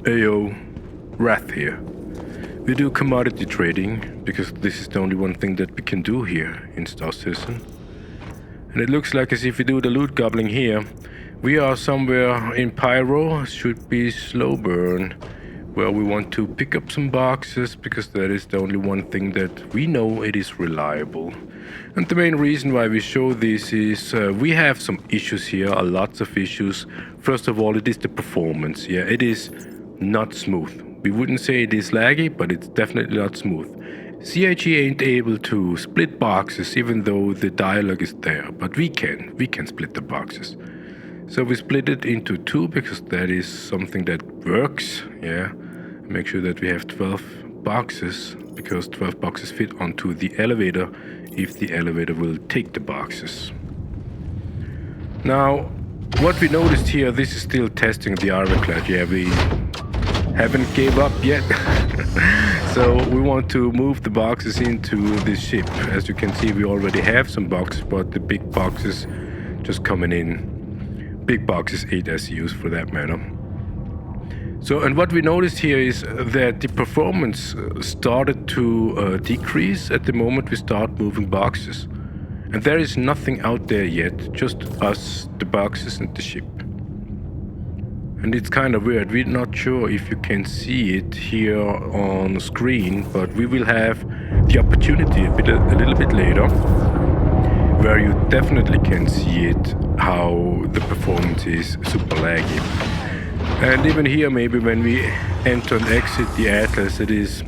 Ayo, Wrath here. We do commodity trading because this is the only one thing that we can do here in Star Citizen. And it looks like as if we do the loot gobbling here, we are somewhere in Pyro, should be Slowburn, where we want to pick up some boxes because that is the only one thing that we know it is reliable. And the main reason why we show this is we have some issues here, lots of issues. First of all, it is the performance. Yeah, it is not smooth. We wouldn't say it is laggy, but it's definitely not smooth. CIG ain't able to split boxes even though the dialogue is there, but we can split the boxes. So we split it into two because that is something that works. Yeah, make sure that we have 12 boxes because 12 boxes fit onto the elevator if the elevator will take the boxes. Now, what we noticed here, this is still testing the Iranclit. Yeah, we haven't gave up yet. So we want to move the boxes into this ship. As you can see, we already have some boxes, but the big boxes just coming in. Big boxes, 8 ASUS for that matter. So, and what we noticed here is that the performance started to decrease at the moment we start moving boxes. And there is nothing out there yet, just us, the boxes and the ship. And it's kind of weird, we're not sure if you can see it here on screen, but we will have the opportunity a little bit later, where you definitely can see it, how the performance is super laggy. And even here, maybe when we enter and exit the Atlas, it is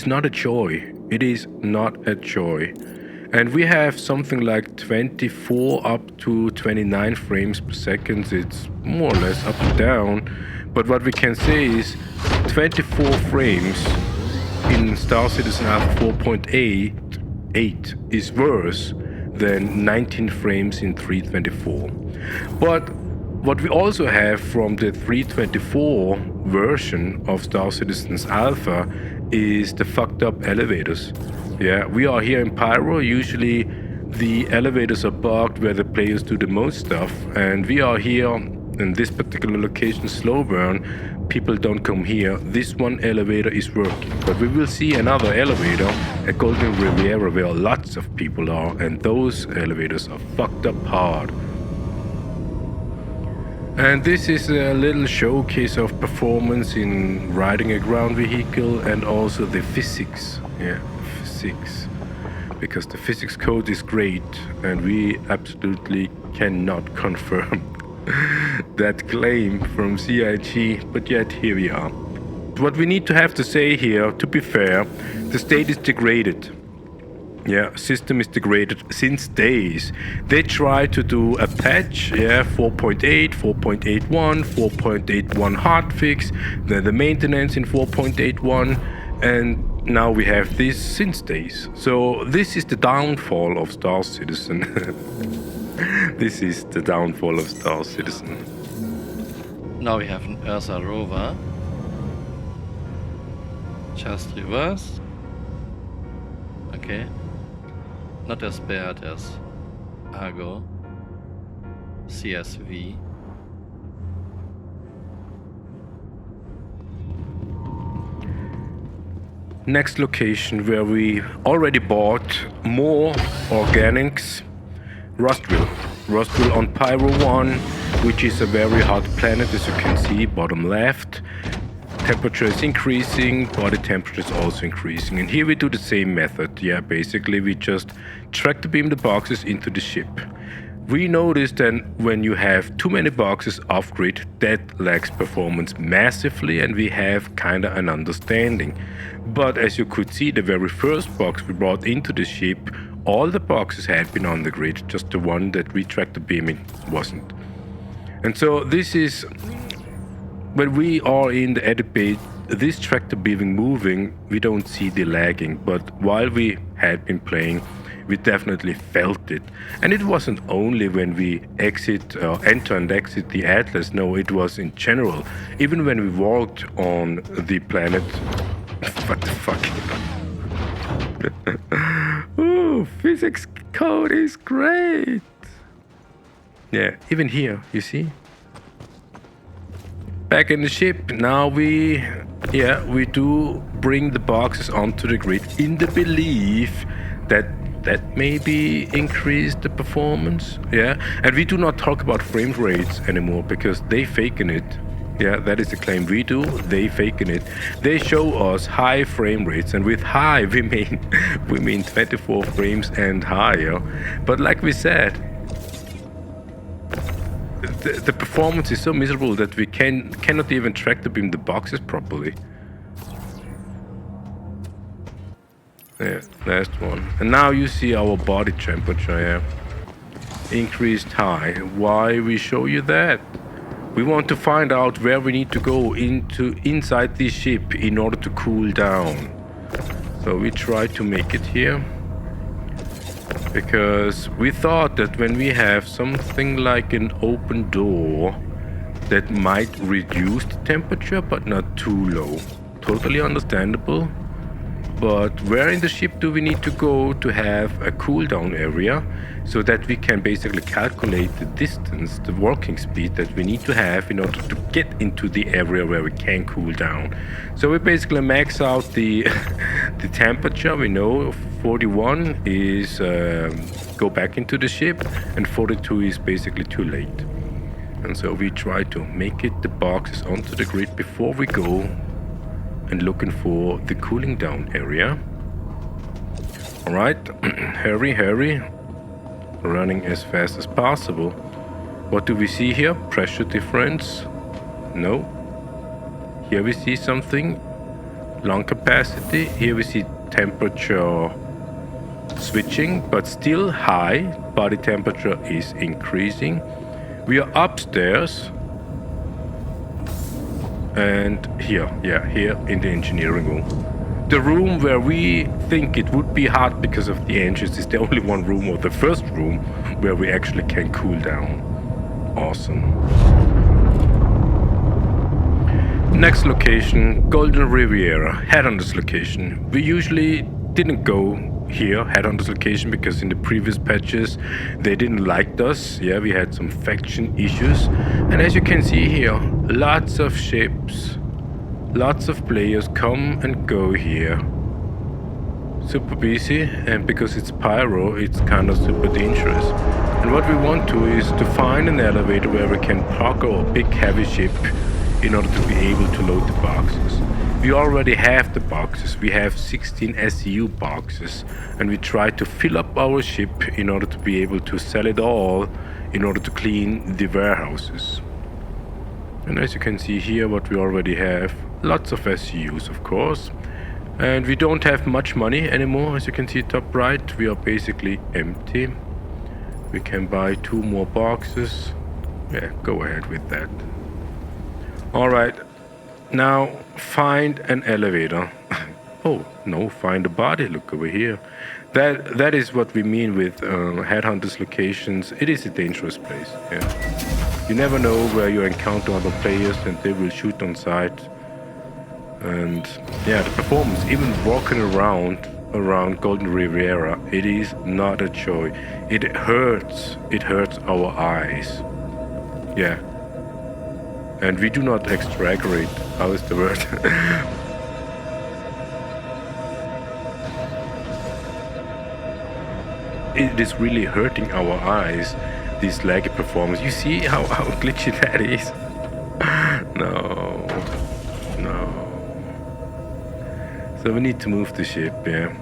not a joy. It is not a joy. And we have something like 24 up to 29 frames per second. It's more or less up and down. But what we can say is 24 frames in Star Citizen Alpha 4.8 is worse than 19 frames in 324. But what we also have from the 324 version of Star Citizen's Alpha is the fucked up elevators. Yeah, we are here in Pyro. Usually the elevators are bugged where the players do the most stuff, and we are here in this particular location, Slowburn. People don't come here. This one elevator is working, but we will see another elevator at Golden Riviera where lots of people are, and those elevators are fucked up hard. And this is a little showcase of performance in riding a ground vehicle and also the physics. Yeah, physics. Because the physics code is great and we absolutely cannot confirm that claim from CIG, but yet here we are. What we need to have to say here, to be fair, the state is degraded. Yeah, system is degraded since days. They try to do a patch, yeah, 4.8, 4.81, 4.81 hotfix, then the maintenance in 4.81, and now we have this since days. So this is the downfall of Star Citizen. This is the downfall of Star Citizen. Now we have an Ursa rover. Just reverse. Okay. Not as bad as Argo. CSV. Next location where we already bought more organics. Rustville. Rustville on Pyro 1, which is a very hot planet, as you can see, bottom left. Temperature is increasing, body temperature is also increasing. And here we do the same method. Yeah, basically we just tractor beam the boxes into the ship. We noticed that when you have too many boxes off grid, that lags performance massively, and we have kinda an understanding. But as you could see, the very first box we brought into the ship, all the boxes had been on the grid, just the one that we tractor beaming wasn't. And so this is, when we are in the edit bay, this tractor beaming moving, we don't see the lagging, but while we had been playing, we definitely felt it. And it wasn't only when we enter and exit the Atlas, no, it was in general. Even when we walked on the planet, what the fuck? Ooh, physics code is great. Yeah, even here, you see? back in the ship. Now we do bring the boxes onto the grid in the belief that maybe increase the performance. Yeah, and we do not talk about frame rates anymore because they faking it. Yeah, that is the claim we do. They faking it. They show us high frame rates, and with high we mean 24 frames and higher. But like we said, the performance is so miserable that we cannot even track the boxes properly. Yeah, last one. And now you see our body temperature. Yeah, increased high. Why we show you that? We want to find out where we need to go inside this ship in order to cool down. So we try to make it here. Because we thought that when we have something like an open door, that might reduce the temperature, but not too low. Totally understandable. But where in the ship do we need to go to have a cooldown area so that we can basically calculate the distance, the working speed that we need to have in order to get into the area where we can cool down. So we basically max out the the temperature. We know 41 is go back into the ship, and 42 is basically too late. And so we try to make it the boxes onto the grid before we go and looking for the cooling down area. All right, hurry, running as fast as possible. What do we see here? Pressure difference? No. Here we see something. Lung capacity. Here we see temperature switching, but still high. Body temperature is increasing. We are upstairs. And here in the engineering room. The room where we think it would be hot because of the engines is the only one room, or the first room, where we actually can cool down. Awesome. Next location, Golden Riviera, Headhunters location. We usually didn't go here, Headhunters location, because in the previous patches they didn't like us. Yeah, we had some faction issues. And as you can see here, lots of ships, lots of players come and go here. Super busy, and because it's pyro, it's kind of super dangerous. And what we want to is to find an elevator where we can park our big heavy ship in order to be able to load the boxes. We already have the boxes. We have 16 SCU boxes, and we try to fill up our ship in order to be able to sell it all in order to clean the warehouses. And as you can see here, what we already have, lots of SCUs of course, and we don't have much money anymore. As you can see top right, we are basically empty. We can buy 2 more boxes. Yeah, go ahead with that. Alright, now find an elevator. Oh no, find a body. Look over here. That is what we mean with Headhunters locations. It is a dangerous place. Yeah, you never know where you encounter other players and they will shoot on sight. And yeah, the performance, even walking around Golden Riviera, it is not a joy. It hurts our eyes. Yeah. And we do not exaggerate. How is the word? It is really hurting our eyes, this laggy performance. You see how glitchy that is? No. So we need to move the ship, yeah.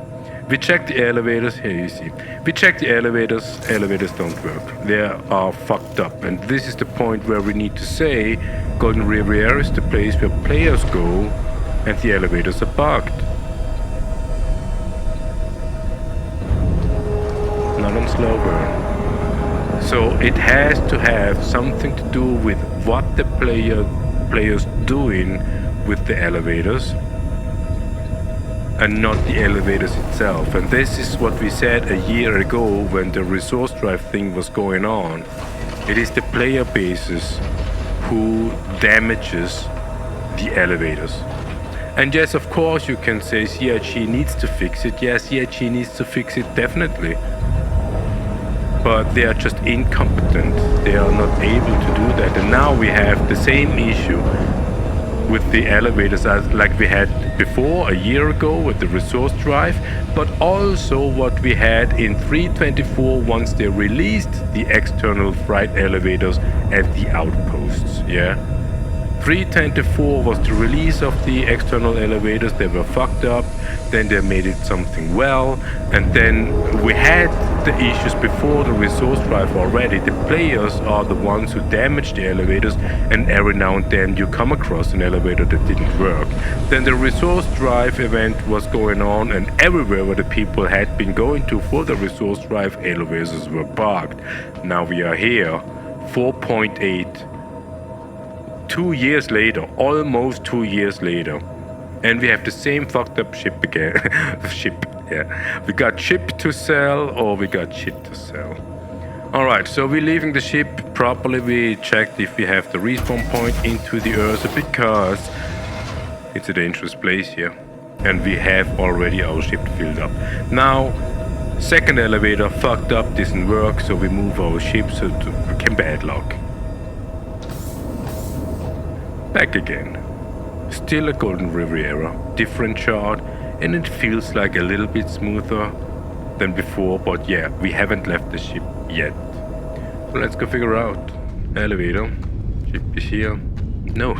We check the elevators, here you see. We check the elevators don't work. They are fucked up. And this is the point where we need to say Golden Riviera is the place where players go and the elevators are bugged. Not on Slowburn. So it has to have something to do with what the players doing with the elevators, and not the elevators itself. And this is what we said a year ago when the resource drive thing was going on. It is the player bases who damages the elevators. And yes, of course you can say CIG needs to fix it. Yes, CIG needs to fix it, definitely. But they are just incompetent. They are not able to do that. And now we have the same issue with the elevators as like we had before a year ago with the resource drive, but also what we had in 3.24 once they released the external freight elevators at the outposts. Yeah. 3.24 was the release of the external elevators. They were fucked up, then they made it something well, and then we had the issues before the resource drive already. The players are the ones who damaged the elevators, and every now and then you come across an elevator that didn't work. Then the resource drive event was going on, and everywhere where the people had been going to for the resource drive, elevators were parked. Now we are here, 4.8. 2 years later, almost 2 years later, and we have the same fucked up ship again. We got ship to sell, or we got shit to sell. Alright, so we're leaving the ship properly. We checked if we have the respawn point into the Earth, because it's a dangerous place here, and we have already our ship filled up. Now, second elevator fucked up, didn't work, so we move our ship so we can Bedlog. Back again. Still a Golden Riviera, different chart, and it feels like a little bit smoother than before, but yeah, we haven't left the ship yet. So let's go figure out. Elevator. Ship is here. No.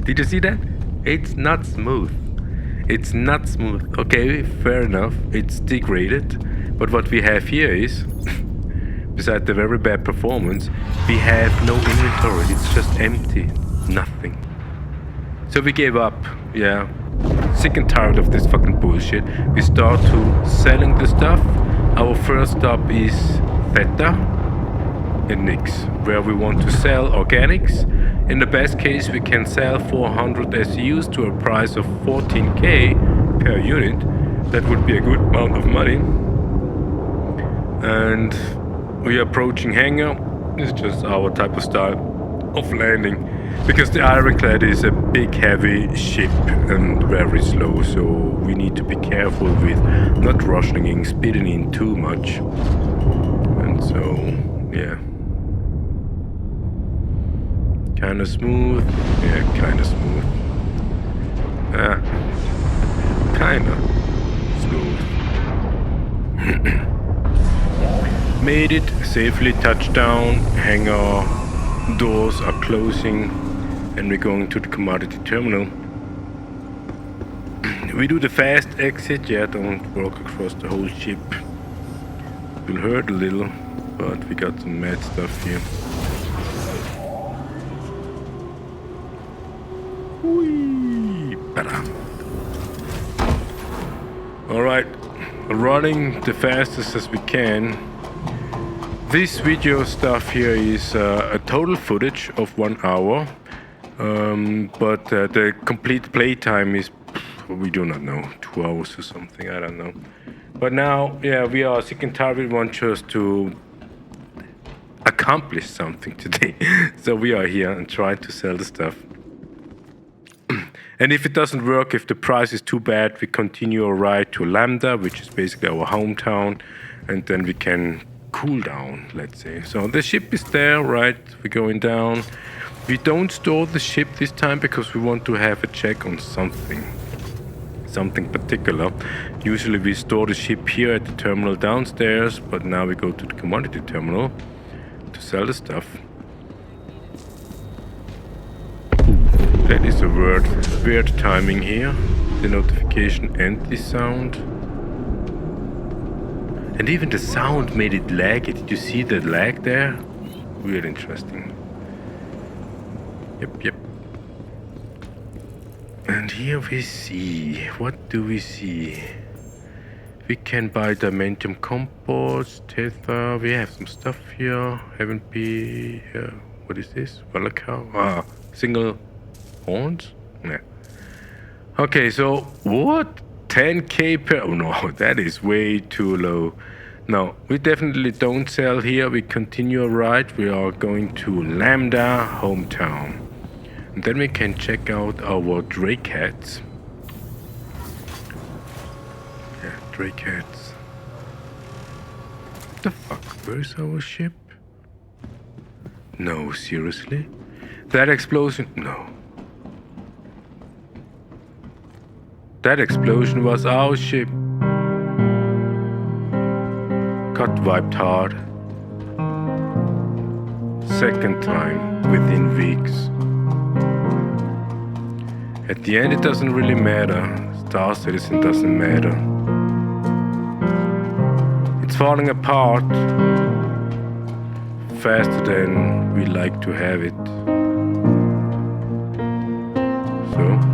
Did you see that? It's not smooth. It's not smooth. Okay, fair enough. It's degraded. But what we have here is, besides the very bad performance, we have no inventory. It's just empty. Nothing. So we gave up, yeah. Sick and tired of this fucking bullshit. We start to selling the stuff. Our first stop is Theta in Nix, where we want to sell organics. In the best case, we can sell 400 SUs to a price of 14k per unit. That would be a good amount of money. And we are approaching hangar. It's just our type of style of landing, because the Iranclit is a big heavy ship and very slow, so we need to be careful with not rushing in, speeding in too much. And so, yeah. Kinda smooth. Yeah, kinda smooth. Kinda smooth. Made it, safely touched down, hangar. Doors are closing, and we're going to the commodity terminal. We do the fast exit, yeah, don't walk across the whole ship. It will hurt a little, but we got some mad stuff here. Whee! Alright, running the fastest as we can. This video stuff here is a total footage of 1 hour, but the complete playtime is, we do not know, 2 hours or something, I don't know. But now, yeah, we are sick and tired. We want just to accomplish something today. So we are here and trying to sell the stuff. And if it doesn't work, if the price is too bad, we continue our ride to Lambda, which is basically our hometown, and then we can cool down, let's say. So the ship is there, right? We're going down. We don't store the ship this time because we want to have a check on something particular. Usually we store the ship here at the terminal downstairs, but now we go to the commodity terminal to sell the stuff. That is a weird timing here. The notification and the sound. And even the sound made it laggy. Did you see the lag there? Weird interesting. Yep. And here we see, what do we see? We can buy dimension compost, Theta, we have some stuff here. Haven't been, what is this? Valaka? Single horns? Yeah. Okay, so what? 10k per, oh no, that is way too low. No, we definitely don't sell here. We continue our ride. We are going to Lambda hometown. And then we can check out our Drake hats. Yeah, Drake hats. What the fuck? Where's our ship? No, seriously? That explosion? No. That explosion was our ship. Got wiped hard. Second time within weeks. At the end it doesn't really matter. Star Citizen doesn't matter. It's falling apart faster than we like to have it. So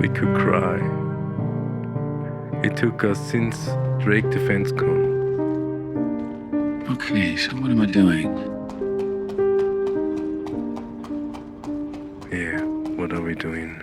we could cry. It took us since Drake Defense Con. Okay, so what am I doing? Yeah, what are we doing?